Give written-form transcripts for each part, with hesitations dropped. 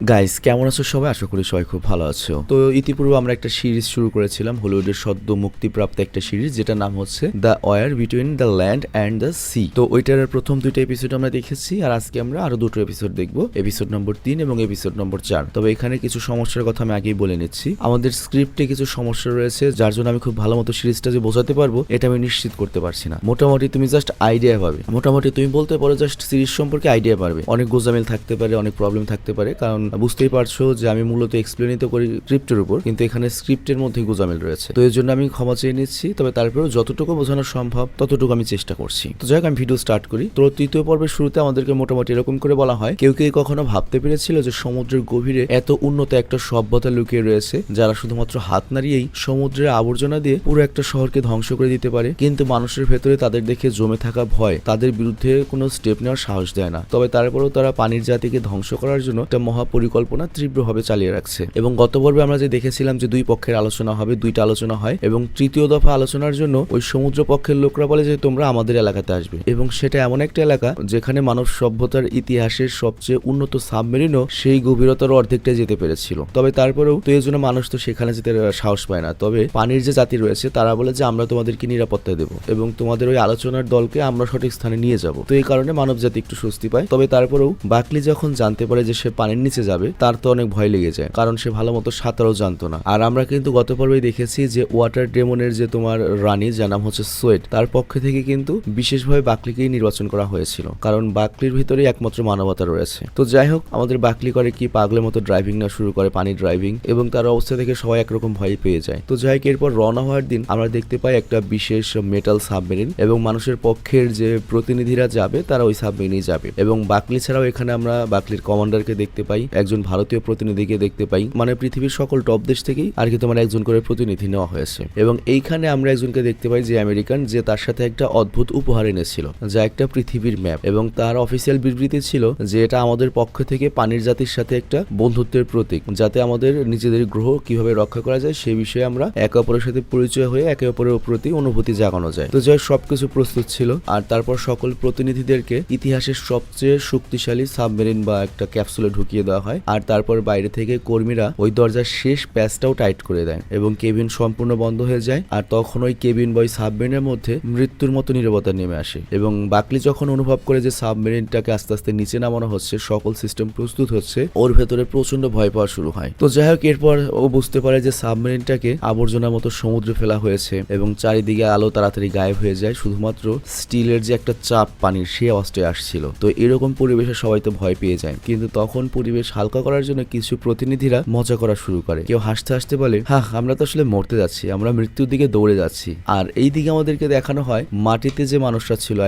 Guys কেমন আছো সবাই? আশা করি সবাই খুব ভালো আছো। তো ইতিপূর্বে আমরা একটা সিরিজ শুরু করেছিলাম, হলিউডের সদ্য মুক্তিপ্রাপ্ত একটা সিরিজ, যেটা নাম হচ্ছে the war between the land and the sea. তো ওইটার প্রথম দুইটা এপিসোড আমরা দেখেছি, আর আজকে আমরা আরো দুটো এপিসোড দেখবো, এপিসোড নম্বর 3 এবং এপিসোড নম্বর 4। তবে এখানে কিছু সমস্যার কথা আমি আগেই বলে নিচ্ছি। আমাদের স্ক্রিপ্টে কিছু সমস্যা রয়েছে, যার জন্য আমি খুব ভালো মতো সিরিজটা যে বোঝাতে পারবো এটা আমি নিশ্চিত করতে পারছি না। মোটামুটি তুমি জাস্ট আইডিয়া পাবে, মোটামুটি তুমি বলতে পারো জাস্ট সিরিজ সম্পর্কে আইডিয়া পারবে। অনেক গোজামিল থাকতে পারে, অনেক প্রবলেম থাকতে পারে, কারণ বুঝতেই পারছো যে আমি মূলত এক্সপ্লেনই তো করি স্ক্রিপ্টের উপর, কিন্তু এখানে স্ক্রিপ্টের মধ্যে গোজামিল রয়েছে। তো এর জন্য আমি ক্ষমা চেয়ে নিচ্ছি, তবে তারপরেও যতটুকু বোঝানো সম্ভব ততটুকু আমি চেষ্টা করছি। তো যাই হোক, আমি ভিডিও স্টার্ট করি। তো তৃতীয় পর্বের শুরুতে আমাদেরকে মোটামুটি এরকম করে বলা হয়, কেউ কেউ কখনো ভাবতে পেরেছিল যে সমুদ্রের গভীরে এত উন্নত একটা সভ্যতা লুকিয়ে রয়েছে, যারা শুধুমাত্র হাত নাড়িয়েই সমুদ্রের আবর্জনা দিয়ে পুরো একটা শহরকে ধ্বংস করে দিতে পারে। কিন্তু মানুষের ভেতরে তাদের দেখে জমে থাকা ভয় তাদের বিরুদ্ধে কোনো স্টেপ নেওয়ার সাহস দেয় না। তবে তারপরেও তারা পানির জাতিকে ধ্বংস করার জন্য একটা মহাপরিকল্পনা তীব্রভাবে চালিয়ে রাখছে। এবং গত পর্বে আমরা যে দেখেছিলাম যে দুই পক্ষের আলোচনা হবে, দুইটা আলোচনা হয়, এবং তৃতীয় দফা আলোচনার জন্য ওই সমুদ্র পক্ষের লোকরা বলে যে তোমরা আমাদের এলাকাতে আসবে। এবং সেটা এমন একটা এলাকা যেখানে মানব সভ্যতার ইতিহাসের সবচেয়ে উন্নত সাবমেরিনও সেই গভীরতার অর্ধেকটা যেতে পেরেছিল। তবে তারপরেও তো এই জন্য মানুষ তো সেখানে যেতে সাহস পায় না। তবে পানির যে জাতি রয়েছে তারা বলে যে আমরা তোমাদেরকে নিরাপত্তা দেবো এবং তোমাদের ওই আলোচনার দলকে আমরা সঠিক স্থানে নিয়ে যাব। তো এই কারণে মানব জাতি একটু স্বস্তি পায়। তবে তারপরেও বাকলি যখন জানতে পারে যে সে পানির নিচে যাবে, তার তো অনেক ভয় লেগে যায়, কারণ সে ভালো মতো সাঁতারও জানতো না। আর আমরা কিন্তু গত পর্বেই দেখেছি যে ওয়াটার ডেমনের যে তোমার রানী, যার নাম হচ্ছে সোয়েট, তার পক্ষ থেকে কিন্তু বিশেষভাবে বাকলিকেই নির্বাচন করা হয়েছিল, কারণ বাকলির ভিতরেই একমাত্র মানবতা রয়েছে। তো যাই হোক, আমাদের বাকলি করে কি পাগলের মতো ড্রাইভিং না শুরু করে, পানি ড্রাইভিং, এবং তার অবস্থা থেকে সবাই একরকম ভয় পেয়ে যায়। তো যাই হোক, এরপর রওনা হওয়ার দিন আমরা দেখতে পাই একটা বিশেষ মেটাল সাবমেরিন, এবং মানুষের পক্ষের যে প্রতিনিধিরা যাবে তারা ওই সাবমেরিনেই যাবে। এবং বাকলি ছাড়াও এখানে আমরা বাকলির কমান্ডারকে দেখতে পাই, একজন ভারতীয় প্রতিনিধিকে দেখতে পাই, মানে পৃথিবীর সকল টপ দেশ থেকেই আর কি তোমার একজন করে প্রতিনিধি নেওয়া হয়েছে। এবং এইখানে আমরা একজনকে দেখতে পাই যে আমেরিকান, যে তার সাথে একটা অদ্ভুত উপহার এনেছিল, যা একটা পৃথিবীর ম্যাপ। এবং তার অফিসিয়াল বিবৃতি ছিল যে এটা আমাদের পক্ষ থেকে পানির জাতির সাথে একটা বন্ধুত্বের প্রতীক, যাতে আমাদের নিজেদের গ্রহ কিভাবে রক্ষা করা যায় সেই বিষয়ে আমরা একে অপরের সাথে পরিচয় হয়ে একে অপরের প্রতি অনুভূতি জাগানো যায়। তো যাই সবকিছু প্রস্তুত ছিল, আর তারপর সকল প্রতিনিধিদেরকে ইতিহাসের সবচেয়ে শক্তিশালী সাবমেরিন বা একটা ক্যাপসুলে ঢুকিয়ে দেওয়া হয়। আর তারপর বাইরে থেকে কর্মীরা ওই দরজার শেষ প্যাচটাও টাইট করে দেয় এবং কেবিন সম্পূর্ণ বন্ধ হয়ে যায়। আর তখন ওই কেবিন বা ওই সাবমেরিনের মধ্যে মৃত্যুর মতো নীরবতা নেমে আসে। এবং বাকলি যখন অনুভব করে যে সাবমেরিনটাকে আস্তে আস্তে নিচে নামানো হচ্ছে, সকল সিস্টেম প্রস্তুত হচ্ছে, ওর ভেতরে প্রচন্ড ভয় পাওয়া শুরু হয়। তো যাই হোক, এরপর ও বুঝতে পারে যে সাবমেরিনটাকে আবর্জনার মতো সমুদ্রে ফেলা হয়েছে এবং চারিদিকে আলো তাড়াতাড়ি গায়েব হয়ে যায়, শুধুমাত্র স্টিলের যে একটা চাপ পানির সে আওয়াজটাই আসছিল। তো এরকম পরিবেশে সবাই তো ভয় পেয়ে যায়, কিন্তু তখন পরিবেশ হালকা করার জন্য কিছু প্রতিনিধিরা মজা করা শুরু করে। কেউ হাসতে হাসতে বলে, হ্যাঁ আমরা তো আসলে মরতে যাচ্ছি, আমরা মৃত্যুর দিকে দৌড়ে যাচ্ছি। আর এই দিকে আমাদেরকে দেখানো হয় মাটিতে যে মানুষরা ছিল,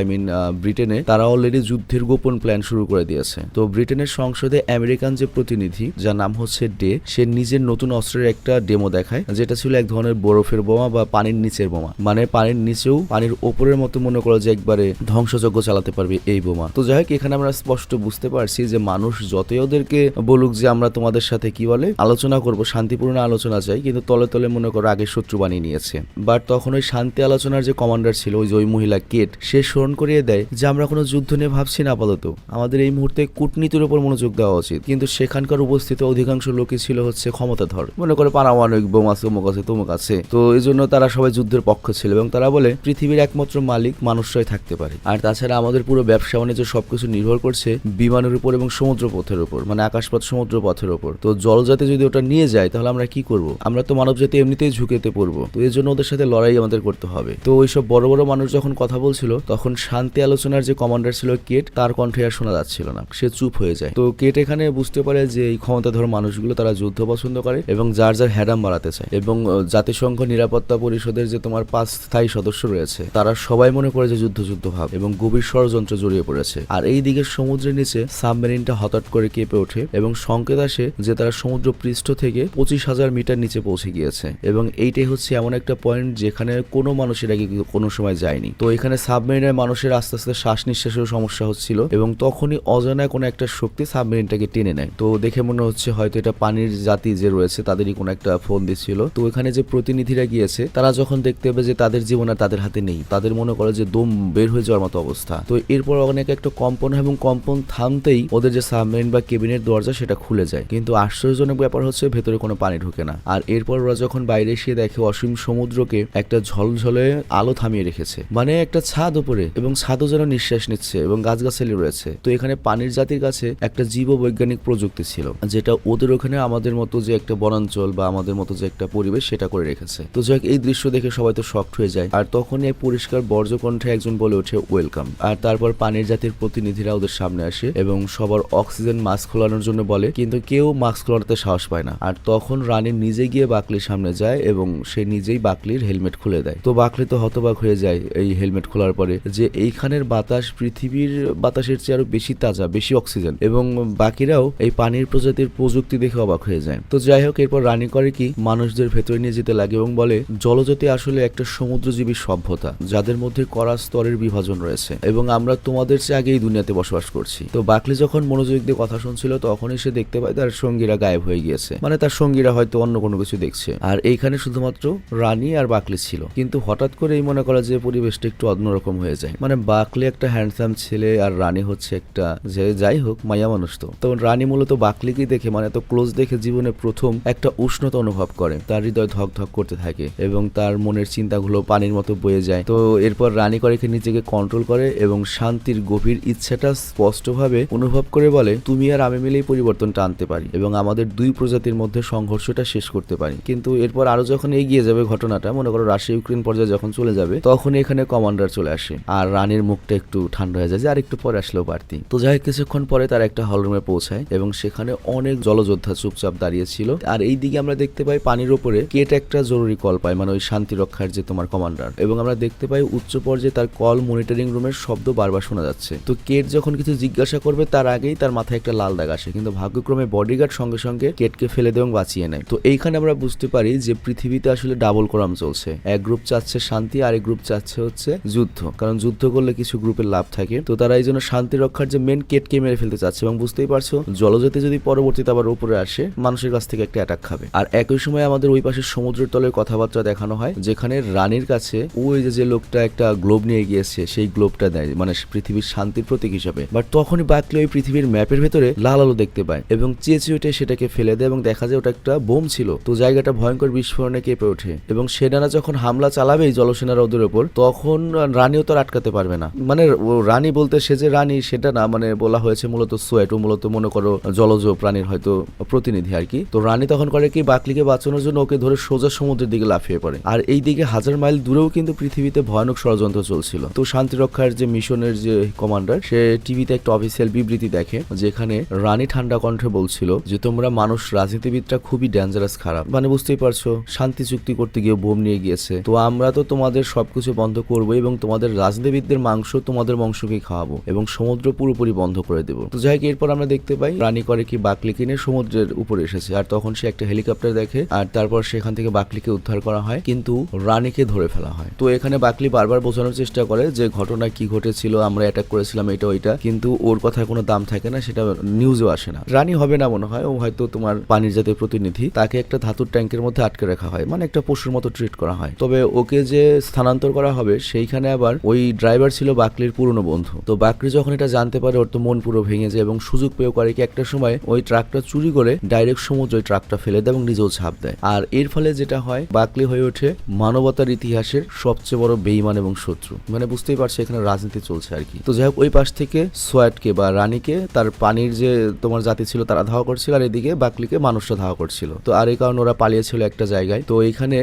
ব্রিটেনে, তারা অলরেডি যুদ্ধের গোপন প্ল্যান শুরু করে দিয়েছে। তো ব্রিটেনের সংসদে আমেরিকান যে প্রতিনিধি, যার নাম হচ্ছে ডে, সে নিজের নতুন অস্ত্রের একটা ডেমো দেখায়, যেটা ছিল এক ধরনের বরফের বোমা বা পানির নিচের বোমা, মানে পানির নিচেও পানির ওপরের মতো মনে করো যে একবারে ধ্বংসযজ্ঞ চালাতে পারবে এই বোমা। তো যাই হোক, এখানে আমরা স্পষ্ট বুঝতে পারছি যে মানুষ যতই ওদেরকে বলুক যে আমরা তোমাদের সাথে কি বলে আলোচনা করব, শান্তিপূর্ণ আলোচনা চাই, কিন্তু তলে তলে মনে করো আগে শত্রু বানিয়ে নিয়েছে। বাট তখন ওই শান্তি আলোচনার যে কমান্ডার ছিল, ওই মহিলা কেট, সে স্মরণ করিয়ে দেয় যে আমরা কোনো যুদ্ধ নিয়ে ভাবছি না, আপাতত আমাদের এই মুহূর্তে কূটনীতির উপর মনোযোগ দেওয়া উচিত। কিন্তু সেখানকার উপস্থিত অধিকাংশ লোকই ছিল হচ্ছে ক্ষমতাধর, মনে করে পারমাণবিক বোম আছে, অমুক আছে, তমুক আছে। তো এই জন্য তারা সবাই যুদ্ধের পক্ষ ছিল এবং তারা বলে পৃথিবীর একমাত্র মালিক মানুষরাই থাকতে পারে। আর তাছাড়া আমাদের পুরো ব্যবসা বাণিজ্য সবকিছু নির্ভর করছে বিমানের উপর এবং সমুদ্র পথের উপর, মানে আকাশপথ সমুদ্র পথের উপর। তো জলজাতি যদি ওটা নিয়ে যায় তাহলে আমরা কি করব? আমরা তো মানব জাতি এমনিতেই ঝুঁকেতে পড়বো। তো এর জন্য ওদের সাথে লড়াই আমাদের করতে হবে। তো ওইসব বড় বড় মানুষ যখন কথা বলছিল, তখন শান্তি আলোচনার যে কমান্ডার ছিল কেট, তার কণ্ঠে আর শোনা যাচ্ছিল না, সে চুপ হয়ে যায়। তো কেট এখানে বুঝতে পারে যে এই ক্ষমতাধর মানুষগুলো তারা যুদ্ধ পছন্দ করে এবং যার যার হ্যাডাম বাড়াতে চায়। এবং জাতিসংঘ নিরাপত্তা পরিষদের যে তোমার 5 স্থায়ী সদস্য রয়েছে, তারা সবাই মনে করে যে যুদ্ধ ভাব এবং গভীর ষড়যন্ত্র জড়িয়ে পড়েছে। আর এই দিকে সমুদ্রের নিচে সাবমেরিনটা হঠাৎ করে কেঁপে ওঠে এবং সংকেত আসে যে তারা সমুদ্র পৃষ্ঠ থেকে 25,000 মিটার নিচে পৌঁছে গিয়েছে। এবং এইটাই হচ্ছে এমন একটা পয়েন্ট যেখানে কোনো মানুষের আগে কোনো সময় যায়নি। তো এখানে সাবমেরিনের মানুষের আস্তে আস্তে শ্বাস নিঃশ্বাসের সমস্যা হচ্ছিল এবং তখনই অজানা কোনো একটা শক্তি সাবমেরিনটাকে টেনে নেয়। তো দেখে মনে হচ্ছে হয়তো এটা পানির জাতি যে রয়েছে তাদেরই কোনো একটা ফোন দিচ্ছিল। তো এখানে যে প্রতিনিধিরা গিয়েছে, তারা যখন দেখতে পাবে যে তাদের জীবন আর তাদের হাতে নেই, তাদের মনে করে যে দম বের হয়ে যাওয়ার মতো অবস্থা। তো এরপর অনেক একটা কম্পন এবং কম্পন থামতেই ওদের যে সাবমেরিন বা কেবিনের দরজা দরজা সেটা খুলে যায়, কিন্তু আশ্চর্যজনক ব্যাপার হচ্ছে ভেতরে কোনো পানি ঢুকে না। আর এরপর ওরা যখন বাইরে এসে দেখে অসীম সমুদ্রকে একটা ঝলঝলে আলো থামিয়ে রেখেছে, মানে একটা ছাদ উপরে, এবং ছাদও যেন নিঃশ্বাস নিচ্ছে এবং গাছগাছালি রয়েছে। তো এখানে পানির জাতির কাছে একটা জীব বৈজ্ঞানিক প্রযুক্তি ছিল, যেটা ওদের ওখানে আমাদের মতো যে একটা বনাঞ্চল বা আমাদের মতো যে একটা পরিবেশ সেটা করে রেখেছে। তো যাক, এই দৃশ্য দেখে সবাই তো শকড হয়ে যায়। আর তখনই এই পরিষ্কার বর্জ্যকণ্ঠে একজন বলে ওঠে ওয়েলকাম। আর তারপর পানির জাতির প্রতিনিধিরা ওদের সামনে আসে এবং সবার অক্সিজেন মাস্ক খোলানোর জন্য বলে, কিন্তু কেউ মাস্ক খোলাতে সাহস পায় না। আর তখন রানী নিজে গিয়ে বাকলির সামনে যায় এবং সে নিজেই বাকলির হেলমেট খুলে দেয়। তো বাকলি তো হতবাক হয়ে যায় এই হেলমেট খোলার পরে, যে এইখানের বাতাস পৃথিবীর বাতাসের চেয়ে আরো বেশি তাজা, বেশি অক্সিজেন, এবং বাকিরাও এই পানির প্রজাতির প্রযুক্তি দেখে অবাক হয়ে যায়। তো যাই হোক, এরপর রানী করে কি মানুষদের ভেতরে নিয়ে যেতে লাগে এবং বলে জলজাতি আসলে একটা সমুদ্রজীবী সভ্যতা, যাদের মধ্যে কড়া স্তরের বিভাজন রয়েছে, এবং আমরা তোমাদের চেয়ে আগেই দুনিয়াতে বসবাস করছি। তো বাকলি যখন মনোযোগ দিয়ে কথা শুনছিল তখনই সে দেখতে পায় তার সঙ্গীরা গায়েব হয়ে গিয়েছে, মানে তার সঙ্গীরা হয়তো অন্য কোনো কিছু দেখছে। আর এইখানে শুধুমাত্র রানী আর বাকলি ছিল, কিন্তু হঠাৎ করে এই মনে করা যে পরিবেশটা একটু অন্যরকম হয়ে যায়। মানে বাকলি একটা হ্যান্ডসাম ছেলে আর রানী হচ্ছে একটা, যে যাই হোক মাইয়া মানুষ। তো রানী মূলত বাকলিকেই দেখে, মানে তো ক্লোজ দেখে জীবনে প্রথম একটা উষ্ণতা অনুভব করে, তার হৃদয় ধক ধক করতে থাকে এবং তার মনের চিন্তাগুলো পানির মতো বয়ে যায়। তো এরপর রানী করে নিজেকে কন্ট্রোল করে এবং শান্তির গভীর ইচ্ছাটা স্পষ্টভাবে অনুভব করে বলে, তুমি আর আমি মিলেই পরিবর্তনটা আনতে পারি এবং আমাদের দুই প্রজাতির মধ্যে সংঘর্ষটা শেষ করতে পারি। কিন্তু এরপর আরো যখন এগিয়ে যাবে ঘটনাটা, মনে করো রাশিয়া ইউক্রেন পর্যায়ে যখন চলে যাবে, তখন এখানে কমান্ডার চলে আসে আর রানীর মুখটা একটু ঠান্ডা হয়ে যায় যে আর একটু পরে আসলেও পারতি। তো যাই কিছুক্ষণ পরে তারা একটা হলরুমে পৌঁছায় এবং সেখানে অনেক জলযোদ্ধা চুপচাপ দাঁড়িয়ে ছিল। আর এই দিকে আমরা দেখতে পাই পানির ওপরে কেট একটা জরুরি কল পায়, মানে ওই শান্তি রক্ষার যে তোমার কমান্ডার, এবং আমরা দেখতে পাই উচ্চ পর্যায়ে তার কল মনিটরিং রুমের শব্দ বারবার শোনা যাচ্ছে। তো কেট যখন কিছু জিজ্ঞাসা করবে তার আগেই তার মাথায় একটা লাল দাগ আসে, কিন্তু ভাগ্যক্রমে বডিগার্ড সঙ্গে সঙ্গে কেটকে ফেলে দেয় এবং বাঁচিয়ে নেয়। তো এইখানে আমরা বুঝতে পারি যে পৃথিবীতে আসলে ডাবল ক্রাম চলছে, এক গ্রুপ চাচ্ছে শান্তি আর এক গ্রুপ চাচ্ছে হচ্ছে যুদ্ধ, কারণ যুদ্ধ করলে কিছু গ্রুপের লাভ থাকে। তো তারা এই জন্য শান্তি রক্ষার যে মেন কেটকে মেরে ফেলতে চাচ্ছে, এবং বুঝতেই পারছো জলজাতি যদি পরবর্তীতে আবার উপরে আসে মানুষের কাছ থেকে একটা অ্যাটাক খাবে। আর একই সময় আমাদের ওই পাশে সমুদ্রের তলের কথাবার্তা দেখানো হয়, যেখানে রানীর কাছে ওই যে লোকটা একটা গ্লোব নিয়ে গিয়েছে সেই গ্লোবটা দেয়, মানে পৃথিবীর শান্তির প্রতীক হিসাবে। বাট তখনই বাকলি ওই পৃথিবীর ম্যাপের ভেতরে লাল আলো দেখতে পায় এবং চেঁচিয়ে উঠে সেটাকে ফেলে দেয় এবং দেখা যায় ওটা একটা বোম ছিল। তো জায়গাটা ভয়ঙ্কর বিস্ফোরণে কেঁপে ওঠে এবং সেনারা যখন হামলা চালাবে এই জলসেনারা ওদের ওপর, তখন রানীও তো আটকাতে পারবে না। মানে রানী বলতে সে যে রানী সেটা না, মানে বলা হয়েছে মূলত সোয়েট, ও মূলত মনে করো জলজ প্রাণীর হয়তো প্রতিনিধি আর কি। তো রানী তখন করে কি বাকলিকে বাঁচানোর জন্য ওকে ধরে সোজা সমুদ্রের দিকে লাফিয়ে পড়ে। আর এই দিকে হাজার মাইল দূরেও কিন্তু পৃথিবীতে ভয়ানক ষড়যন্ত্র চলছিল। তো শান্তি রক্ষার যে মিশনের যে কমান্ডার সে টিভিতে একটা অফিসিয়াল বিবৃতি দেখে, যেখানে রানী ঠান্ডা কণ্ঠে বলছিল যে তোমরা মানুষ রাজনীতিবিদরা খুবই ডেঞ্জারাস, খারাপ, মানে বুঝতেই পারছো শান্তি চুক্তি করতে গিয়ে বোম নিয়ে গিয়েছে। তো আমরা তো তোমাদের সবকিছু বন্ধ করবো এবং তোমাদের রাজনীতিবিদদের মাংস তোমাদের বংশকেই খাওয়াবো এবং সমুদ্র পুরোপুরি বন্ধ করে দেবো। তো যাই হোক, এরপর আমরা দেখতে পাই রানী করে কি বাকলি কিনে সমুদ্রের উপরে এসেছে, আর তখন সে একটা হেলিকপ্টার দেখে আর তারপর সেখান থেকে বাকলিকে উদ্ধার করা হয়, কিন্তু রানীকে ধরে ফেলা হয়। তো এখানে বাকলি বারবার বোঝানোর চেষ্টা করে যে ঘটনা কি ঘটেছিল, আমরা অ্যাটাক করেছিলাম এটা ওইটা, কিন্তু ওর কথার কোনো দাম থাকে না, সেটা নিউজও আসে না। রানী হবে না মনে হয়, ও হয়তো তোমার পানির জাতীয় প্রতিনিধি, তাকে একটা ধাতুর ট্যাঙ্কের মধ্যে আটকে রাখা হয়, মানে একটা পশুর মতো ট্রিট করা হয়। তবে ওকে যে স্থানান্তর করা হবে সেইখানে আবার ওই ড্রাইভার ছিল বাকলির পুরনো বন্ধু। তো বাকলি যখন এটা জানতে পারে ওর তো মন পুরো ভেঙে যায় এবং সুযোগ পেয়েও করে কি একটা সময় ওই ট্রাকটা চুরি করে ডাইরেক্ট সমুদ্রে ওই ট্রাকটা ফেলে দেয় এবং নিজেও ছাপ দেয়। আর এর ফলে যেটা হয়, বাকলি হয়ে ওঠে মানবতার ইতিহাসের সবচেয়ে বড় বেঈমান এবং শত্রু, মানে বুঝতেই পারছে এখানে রাজনীতি চলছে আর কি। তো যাই হোক, ওই পাশ থেকে সোয়াটকে বা রানীকে তার পানির যে তোমার জাতি ছিল তারা ধাওয়া করছিল, আর এদিকে বাকলিকে মানুষরা ধাওয়া করছিল। তো আর এই কারণে ওরা পালিয়েছিল একটা জায়গায়। তো এইখানে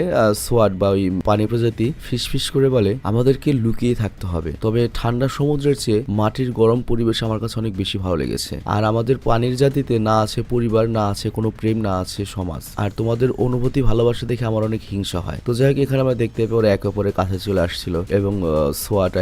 সোয়াট বা ওই পানি প্রজাতি ফিসফিস করে বলে আমাদেরকে লুকিয়ে থাকতে হবে, তবে ঠান্ডা সমুদ্রের চেয়ে মাটির গরম পরিবেশ আমার কাছে অনেক বেশি ভালো লেগেছে। আর আমাদের পানির জাতিতে না আছে পরিবার, না আছে কোনো প্রেম, না আছে সমাজ, আর তোমাদের অনুভূতি ভালোবাসা দেখে আমার অনেক হিংসা হয়। তো যাই হোক, এখানে আমরা দেখতে পাই ওরা একে অপরের কাছে চলে আসছিল এবং সোয়াট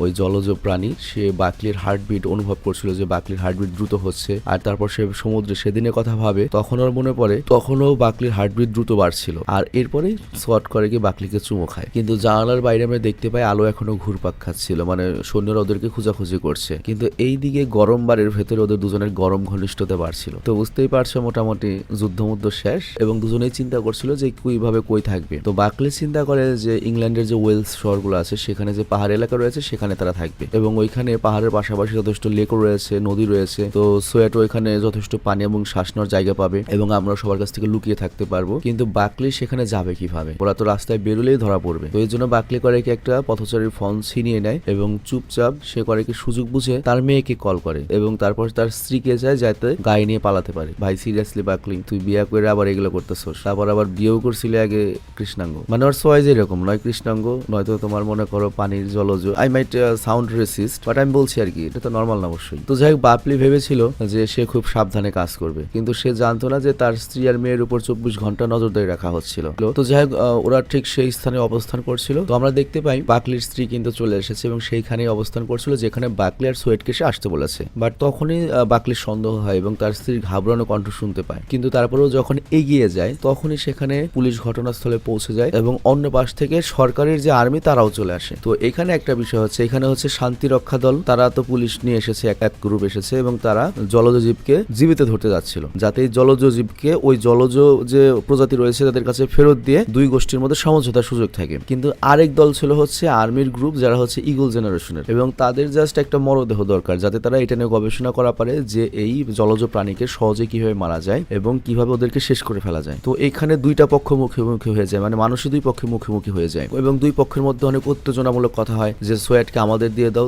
ওই জলজ প্রাণী সে বাকলির হার্টবিট অনুভব করছিল যে বাকলির হার্টবিট দ্রুত হচ্ছে। আর তারপর সে সমুদ্রে সেদিনের কথা ভাবে, তখন ওর মনে পড়ে তখনও বাকলির হার্টবিট দ্রুত বাড়ছিল। আর এরপরেই সোয়াট করে গিয়ে বাকলিকে চুমো খায়, কিন্তু জানালার বাইরে আমরা দেখতে পাই আলো এখনো ঘুরপাক খাচ্ছিল, মানে সৈন্যরা ওদেরকে খোঁজাখুঁজি করছে। কিন্তু এই দিকে গরম বারের ভেতরে ওদের দুজনের গরম ঘনিষ্ঠতা বাড়ছিল। তো বুঝতেই পারছো মোটামুটি যুদ্ধমুদ্ধ শেষ এবং দুজনেই চিন্তা করছিল যে কিভাবে কই থাকবে। তো বাকলি চিন্তা করে যে ইংল্যান্ডের যে ওয়েলস শহরগুলো আছে সেখানে যে পাহাড় এলাকা রয়েছে সেখানে তারা থাকবে এবং ওইখানে পাহাড়ের পাশাপাশি যথেষ্ট লেকও রয়েছে, নদী রয়েছে। তো সোয়েট ওইখানে পিছনে যথেষ্ট পানি এবং শ্বাস নেওয়ার জায়গা পাবে এবং আমরা সবার কাছ থেকে লুকিয়ে থাকতে পারবো। কিন্তু বাকলি সেখানে যাবে কিভাবে? ওরা তো রাস্তায় বেরোলেই ধরা পড়বে। তো এই জন্য বাকলি করে কি একটা পথচারীর ফোন ছিনিয়ে নেয় এবং চুপচাপ সে করে কি সুযোগ বুঝে তার মেয়েকে কল করে এবং তারপর তার স্ত্রীকে যায় যাতে গায়ে নিয়ে পালাতে পারে। ভাই সিরিয়াসলি বাকলি, তুই বিয়ে করে আবার এগুলো করতেছস? তারপর আবার বিয়েও করছিলে আগে কৃষ্ণাঙ্গ, মানে ওর চয়েস এরকম, নয় কৃষ্ণাঙ্গ নয়তো তোমার মনে করো পানির জলজ। I might sound racist, but আমি বলছি আর কি, এটা তো নর্মাল না অবশ্যই। তো যাই হোক, বাপলি ভেবেছিল যে সে খুব সাবধানে কাজ করবে, কিন্তু সে জানতো না যে তার স্ত্রী আর মেয়ের উপর 24 ঘন্টা নজরদারি রাখা হচ্ছিল। তো যাই হোক, ওরা ঠিক সেই স্থানে অবস্থান করছিল। তো আমরা দেখতে পাই বাকলির স্ত্রী কিন্তু চলে এসেছে এবং সেইখানেই অবস্থান করছিল যেখানে বাকলি আর সোয়েটকে সে আসতে বলেছে। বাট তখনই বাকলির সন্দেহ হয় এবং তার স্ত্রীর ঘাবড়ানো কণ্ঠ শুনতে পায়। কিন্তু তারপরেও যখন এগিয়ে যায় তখনই সেখানে পুলিশ ঘটনাস্থলে পৌঁছে যায় এবং অন্য পাশ থেকে সরকারের যে আর্মি তারাও চলে আসে। তো এখানে একটা বিষয় হচ্ছে, এখানে হচ্ছে শান্তি রক্ষা দল, তারা তো পুলিশ নিয়ে এসেছে, এক গ্রুপ এসেছে এবং তারা জলজ জীবকে জীবিত ধরতে যাচ্ছিল, যাতে এই জলজ জীবকে ওই জলজ যে প্রজাতি রয়েছে তাদের কাছে ফেরত দিয়ে দুই গোষ্ঠীর মধ্যে সমঝোতার সুযোগ থাকে। কিন্তু আরেক দল ছিল হচ্ছে আর্মির গ্রুপ, যারা হচ্ছে ইগল জেনারেশনের, এবং তাদের জাস্ট একটা মরদেহ দরকার যাতে তারা এটা নিয়ে গবেষণা করা পারে যে এই জলজ প্রাণীকে সহজে কিভাবে মারা যায় এবং কিভাবে ওদেরকে শেষ করে ফেলা যায়। তো এখানে দুইটা পক্ষ মুখোমুখি হয়ে যায়, মানে মানুষই দুই পক্ষে মুখোমুখি হয়ে যায় এবং দুই পক্ষের মধ্যে অনেক উত্তেজনামূলক কথা হয় যে সোয়েটকে আমাদের দিয়ে দাও,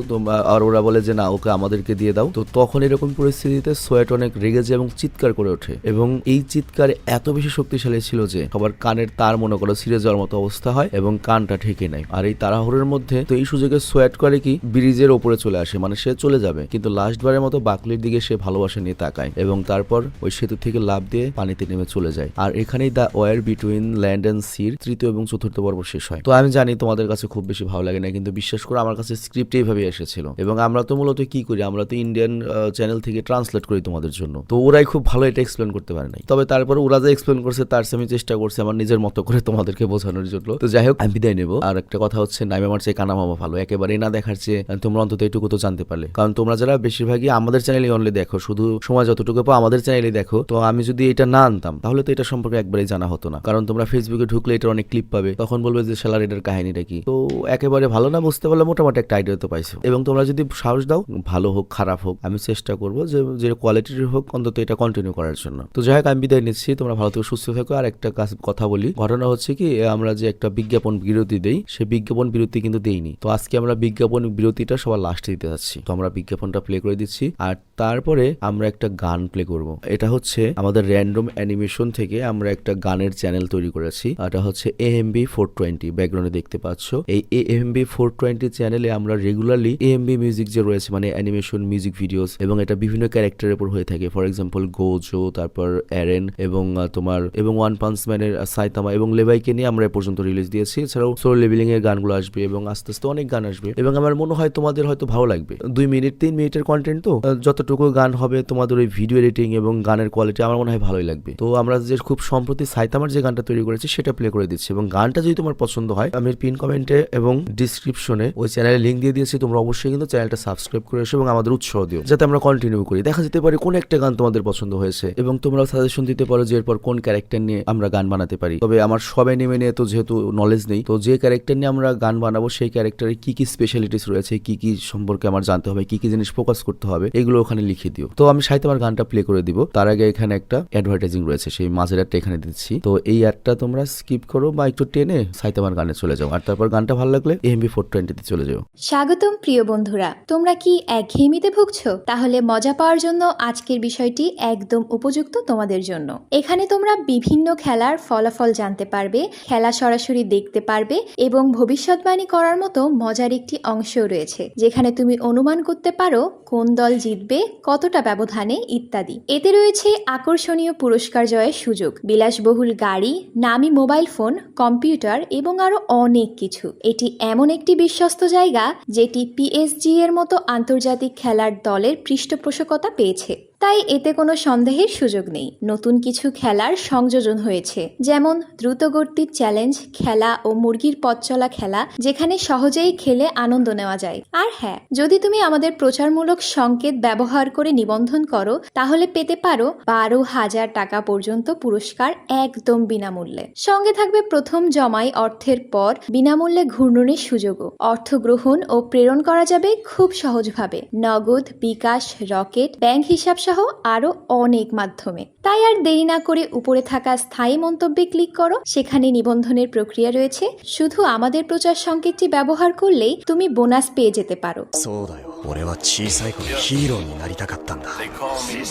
আর ওরা বলে যে না, ওকে আমাদেরকে দিয়ে দাও। তো তখন এরকম পরিস্থিতিতে সোয়েট অনেক রেগে যায় এবং চিৎকার করে ওঠে এবং এই চিৎকার এত বেশি শক্তিশালী ছিল যে সবার কানের তার মনে করো ছিঁড়ে যাওয়ার মতো অবস্থা হয় এবং কানটা ঠেকে নেয়। আর এই তাড়াহুড়োর মধ্যে তো এই সুযোগে সোয়েট করে কি ব্রিজের ওপরে চলে আসে, মানে সে চলে যাবে, কিন্তু লাস্ট বারের মতো বাকলির দিকে সে ভালোবাসা নিয়ে তাকায় এবং তারপর ওই সেতু থেকে লাফ দিয়ে পানিতে নেমে চলে যায়। আর এখানেই the war between land and sea তৃতীয় এবং চতুর্থ পর্ব শেষ হয়। তো আমি জানি তোমাদের কাছে খুব বেশি ভালো লাগে না, কিন্তু বিশ্বাস করে আমার কাছে স্ক্রিপ্ট এইভাবে এসেছিল এবং আমরা তো মূলত কি করি, আমরা তো ইন্ডিয়ান চ্যানেল থেকে ট্রান্সলেট করি তোমাদের জন্য। তো ওরাই খুব ভালো এটা এক্সপ্লেন করতে পারে নাই, তবে তারপর ওরা যা এক্সপ্লেন করছে তার আমি চেষ্টা করছি আমার নিজের মতো করে তোমাদেরকে বোঝানোর জন্য। তো যাই হোক, আমি বিদায় নেবো। আর একটা কথা হচ্ছে, নাইমা আমার চেয়ে কানা মামা ভালো, একেবারে না দেখার চেয়ে তোমরা অন্তত এটুকু তো জানতে পারলে, কারণ তোমরা যারা বেশিরভাগই আমাদের চ্যানেলে অনলি দেখো, শুধু সময় যতটুকু পাও আমাদের চ্যানেলে দেখো। তো আমি যদি এটা না আনতাম তাহলে তো এটা সম্পর্কে একবারেই জানা হতো না, কারণ তোমরা ফেসবুকে ঢুকলে এটা অনেক ক্লিপ পাবে, তখন বলবে যে শালার এটার কাহিনীটা কি। তো একেবারে ভালো না বুঝতে পারলে মোটামুটি একটা আইডিয়া তো পাইছো, এবং তোমরা যদি সাহস দাও, ভালো হোক খারাপ হোক, আমি চেষ্টা করবো যে কোয়ালিটির হোক অন্তত এটা কন্টিনিউ করার জন্য। তো যাই হোক, আমি বিদায় নিচ্ছি, তোমরা ভালো থেকে সুস্থ থাকো। আর একটা কথা বলি, ঘটনা হচ্ছে কি, আমরা যে একটা বিজ্ঞাপন বিরতি দেই, সে বিজ্ঞাপন বিরতি কিন্তু দেইনি। তো আজকে আমরা বিজ্ঞাপন বিরতিটা সবার লাস্টে দিতে যাচ্ছি। তো আমরা বিজ্ঞাপনটা প্লে করে দিচ্ছি আর তারপরে আমরা একটা গান প্লে করব। এটা হচ্ছে আমাদের র্যান্ডম অ্যানিমেশন থেকে আমরা একটা গানের চ্যানেল তৈরি করেছি, এটা হচ্ছে AMB 420, ব্যাকগ্রাউন্ডে দেখতে পাচ্ছ। এই AMB 420 চ্যানেলে আমরা রেগুলারলি AMB মিউজিক যে রয়েছে, মানে অ্যানিমেশন মিউজিক ভিডিওস, এবং এটা বিভিন্ন ক্যারেক্টারের উপর হয়ে থাকে। ফর এক্সাম্পল গোজো, তারপর এরেন এবং তোমার এবং ওয়ান পাঞ্চ ম্যানের সাইতামা এবং লেভাইকে নিয়ে আমরা এ পর্যন্ত রিলিজ দিয়েছি। এছাড়াও সোলো লেভেলিং এর গানগুলো আসবে এবং আস্তে আস্তে অনেক গান আসবে এবং আমার মনে হয় তোমাদের হয়তো ভালো লাগবে। 2 মিনিট 3 মিনিটের কন্টেন্ট, তো যতটুকু গান হবে তোমাদের ওই ভিডিও এডিটিং এবং গানের কোয়ালিটি আমার মনে হয় ভালোই লাগবে। তো আমরা যে খুব সম্প্রতি সাইতামার যে গানটা তৈরি করেছি সেটা প্লে করে দিচ্ছি, এবং গানটা যদি তোমার পছন্দ হয় আমি পিন কমেন্টে এবং ডিসক্রিপশনে ওই চ্যানেলের লিঙ্ক দিয়ে দিয়েছি, তোমরা অবশ্যই কিন্তু চ্যানেলটা সাবস্ক্রাইব করে এসো এবং আমাদের উৎসাহ দিও যাতে আমরা কন্টিনিউ করি। দেখা যেতে পারে কোন একটা গান তোমাদের পছন্দ হয়েছে এবং তোমরা সাজেশন দিতে পারো যে এরপর কোন ক্যারেক্টার নিয়ে আমরা গান বানাতে পারি। তবে আমার সবাই নেমে নিয়ে তো যেহেতু নলেজ নেই, তো যে ক্যারেক্টার নিয়ে আমরা গান বানাবো সেই ক্যারেক্টারের কি কি স্পেশালিটিস রয়েছে, কি কি সম্পর্কে আমার জানতে হবে, কি কি জিনিস ফোকাস করতে হবে, এগুলো ওখানে লিখে দিও। তো আমি সাইতামার গানটা প্লে করে দিব, তার আগে এখানে একটা অ্যাডভার্টাইজিং রয়েছে, সেই মাঝের অ্যাডটা এখানে দিচ্ছি। তো এই অ্যাডটা তোমরা স্কিপ করো বা একটু টেনে সাইতামার গানে চলে যাও, আর তারপর গানটা ভালো লাগলে AMB 420 তে চলে যাও। স্বাগতম প্রিয় বন্ধুরা, তোমরা কি একঘেয়েমিতে ভুগছো? তাহলে মজা পাওয়ার জন্য আজকের বিষয়টি একদম উপযুক্ত তোমাদের জন্য। এখানে তোমরা বিভিন্ন খেলার ফলাফল জানতে পারবে, খেলা সরাসরি দেখতে পারবে এবং ভবিষ্যৎবাণী করার মতো মজার একটি অংশ রয়েছে যেখানে তুমি অনুমান করতে পারো কোন দল জিতবে, কতটা ব্যবধানে ইত্যাদি। এতে রয়েছে আকর্ষণীয় পুরস্কার জয়ের সুযোগ, বিলাসবহুল গাড়ি, নামি মোবাইল ফোন, কম্পিউটার এবং আরো অনেক কিছু। এটি এমন একটি বিশ্বস্ত জায়গা যেটি PSG এর মতো আন্তর্জাতিক খেলার দলের পৃষ্ঠপোষকতা পেয়েছে, তাই এতে কোনো সন্দেহের সুযোগ নেই। নতুন কিছু খেলার সংযোজন হয়েছে, যেমন দ্রুতগতির চ্যালেঞ্জ খেলা ও মুরগির পথ চলা খেলা, যেখানে সহজেই খেলে আনন্দ নেওয়া যায়। আর হ্যাঁ, যদি তুমি আমাদের প্রচারমূলক সংকেত ব্যবহার করে নিবন্ধন করো তাহলে পেতে পারো 12,000 টাকা পর্যন্ত পুরস্কার একদম বিনামূল্যে। সঙ্গে থাকবে প্রথম জমাই অর্থের পর বিনামূল্যে ঘূর্ণনের সুযোগও। অর্থ গ্রহণ ও প্রেরণ করা যাবে খুব সহজভাবে, নগদ, বিকাশ, রকেট, ব্যাংক হিসাব সহ আরো অনেক মাধ্যমে। তাই আর দেরি না করে উপরে থাকা স্থায়ী মন্তব্যে ক্লিক করো, সেখানে নিবন্ধনের প্রক্রিয়া রয়েছে। শুধু আমাদের প্রচার সংকেতটি ব্যবহার করলেই তুমি বোনাস পেয়ে যেতে পারো। そうだよ、俺は小さい頃ヒーローになりたかったんだ。 They call me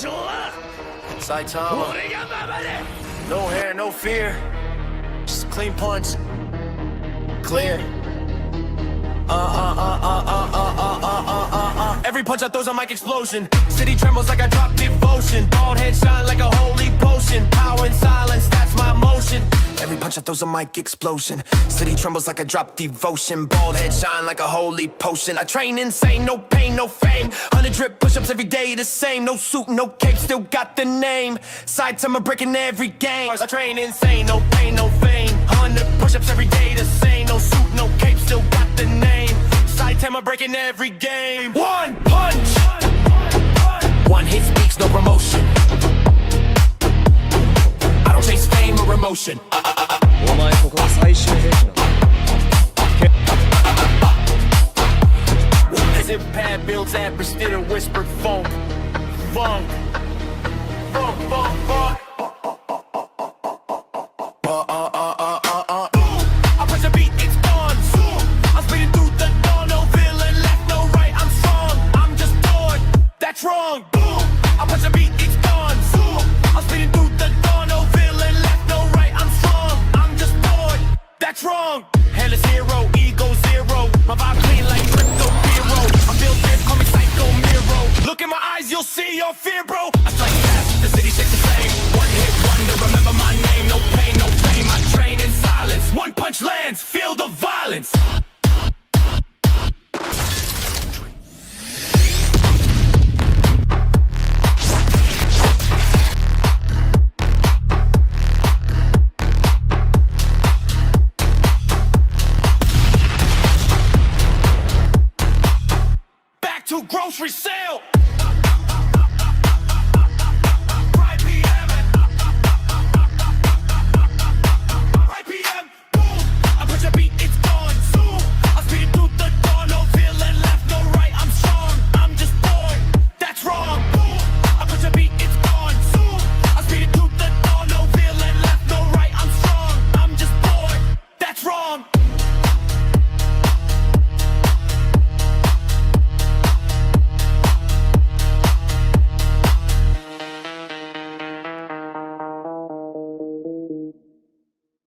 Saitama. No hair, no fear. Just a clean punch. Clear. Every punch I throw's a mic explosion. City trembles like I drop devotion. Bald head shine like a holy potion. Power in silence, that's my motion. Every punch I throw's a mic explosion. City trembles like I drop devotion. Bald head shine like a holy potion. I train insane, no pain, no fame. 100 drip push-ups every day the same. No suit, no cape, still got the name. Saitama breaking every game. I train insane, no pain, no fame. 100 push-ups every day the same. No suit, no cape, still got the name. Saitama breaking every game. One punch. One hit speaks, no promotion. I don't chase fame or emotion. お前ここが最終兵器なの。 As if pad builds app instead of whispered funk. Funk. Funk, funk, funk.